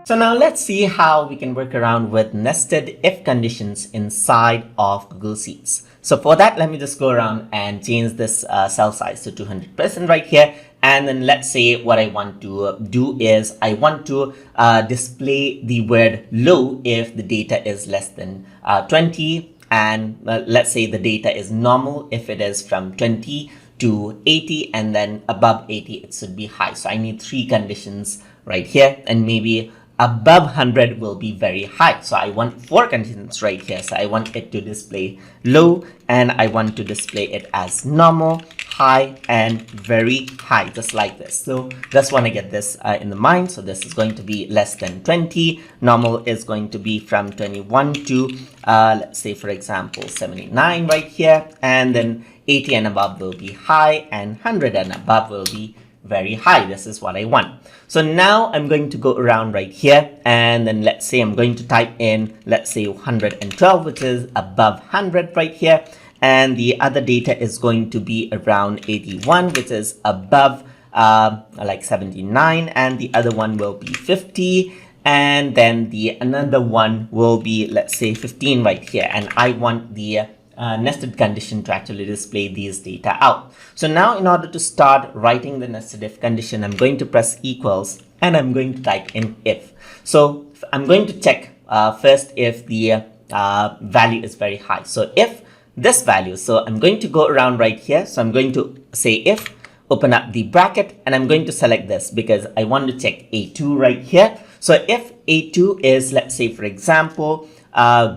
So now let's see how we can work around with nested if conditions inside of Google Sheets. So for that, let me just go around and change this cell size to 200% right here. And then let's say what I want to do is I want to display the word low if the data is less than 20. And let's say the data is normal if it is from 20 to 80, and then above 80 it should be high. So I need 3 conditions right here, and maybe above 100 will be very high. So I want 4 conditions right here. So I want it to display low, and I want to display it as normal, high, and very high, just like this. So just want to get this in the mind. So this is going to be less than 20. Normal is going to be from 21 to let's say, for example, 79 right here, and then 80 and above will be high, and 100 and above will be very high. This is what I want. So now I'm going to go around right here, and then let's say I'm going to type in, let's say 112, which is above 100 right here, and the other data is going to be around 81, which is above like 79, and the other one will be 50, and then the another one will be, let's say 15 right here, and I want the nested condition to actually display these data out. So now in order to start writing the nested if condition, I'm going to press equals, and I'm going to type in if. So I'm going to check first if the value is very high. So if this value, so I'm going to go around right here. So I'm going to say if, open up the bracket, and I'm going to select this because I want to check A2 right here. So if A2 is, let's say, for example,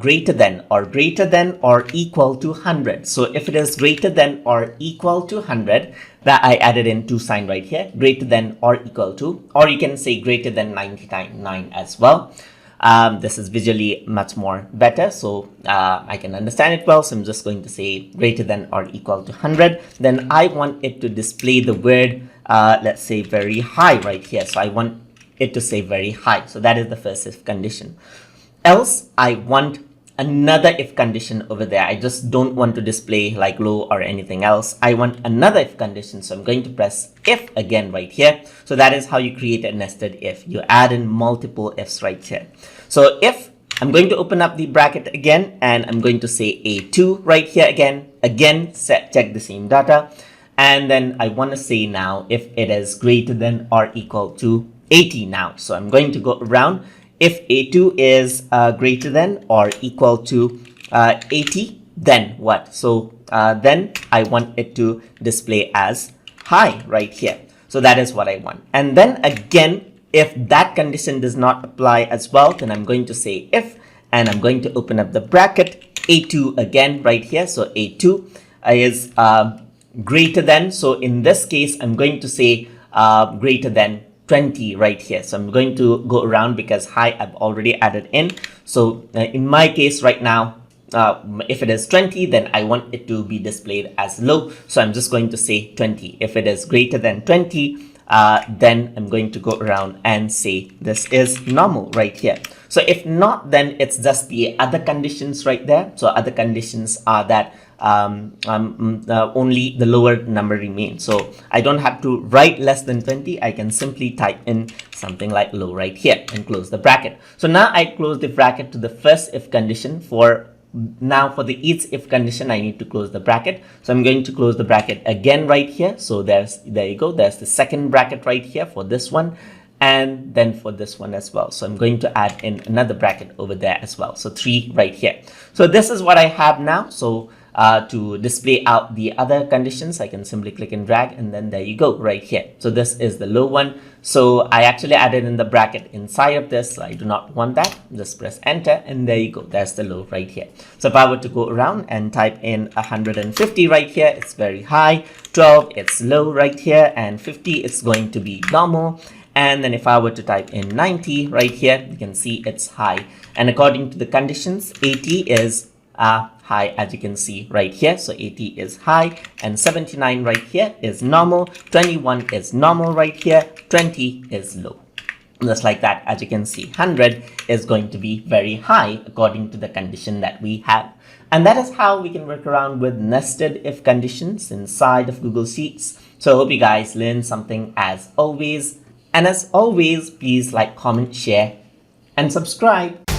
greater than or equal to 100. So if it is greater than or equal to 100, that I added in 2 sign right here, greater than or equal to, or you can say greater than 99 as well. This is visually much more better, so I can understand it well. So I'm just going to say greater than or equal to 100. Then I want it to display the word, let's say very high right here. So I want it to say very high. So that is the first if condition. Else, I want another if condition over there. I just don't want to display like low or anything else. I want another if condition. So I'm going to press if again right here. So that is how you create a nested if. You add in multiple ifs right here. So if I'm going to open up the bracket again, and I'm going to say A2 right here again. Again, check the same data. And then I want to say now if it is greater than or equal to 80 now. So I'm going to go around. If A2 is greater than or equal to 80, then what? So then I want it to display as high right here. So that is what I want. And then again, if that condition does not apply as well, then I'm going to say if, and I'm going to open up the bracket, A2 again right here. So A2 is greater than. So in this case, I'm going to say greater than 20 right here. So I'm going to go around because high I've already added in. So in my case right now, if it is 20, then I want it to be displayed as low. So I'm just going to say 20. If it is greater than 20, then I'm going to go around and say this is normal right here. So if not, then it's just the other conditions right there. So other conditions are that only the lower number remains. So I don't have to write less than 20. I can simply type in something like low right here and close the bracket. So now I close the bracket to the first if condition. Now for the each if condition, I need to close the bracket. So I'm going to close the bracket again right here. So there you go. There's the second bracket right here for this one, and then for this one as well. So I'm going to add in another bracket over there as well. So 3 right here. So this is what I have now. So to display out the other conditions, I can simply click and drag, and then there you go right here. So this is the low one. So I actually added in the bracket inside of this. So I do not want that. Just press enter, and there you go. There's the low right here. So if I were to go around and type in 150 right here, it's very high. 12, it's low right here, and 50 is going to be normal. And then if I were to type in 90 right here, you can see it's high. And according to the conditions, 80 is high, as you can see right here. So 80 is high, and 79 right here is normal. 21 is normal right here. 20 is low. Just like that, as you can see, 100 is going to be very high according to the condition that we have. And that is how we can work around with nested if conditions inside of Google Sheets. So I hope you guys learned something as always. And as always, please like, comment, share, and subscribe.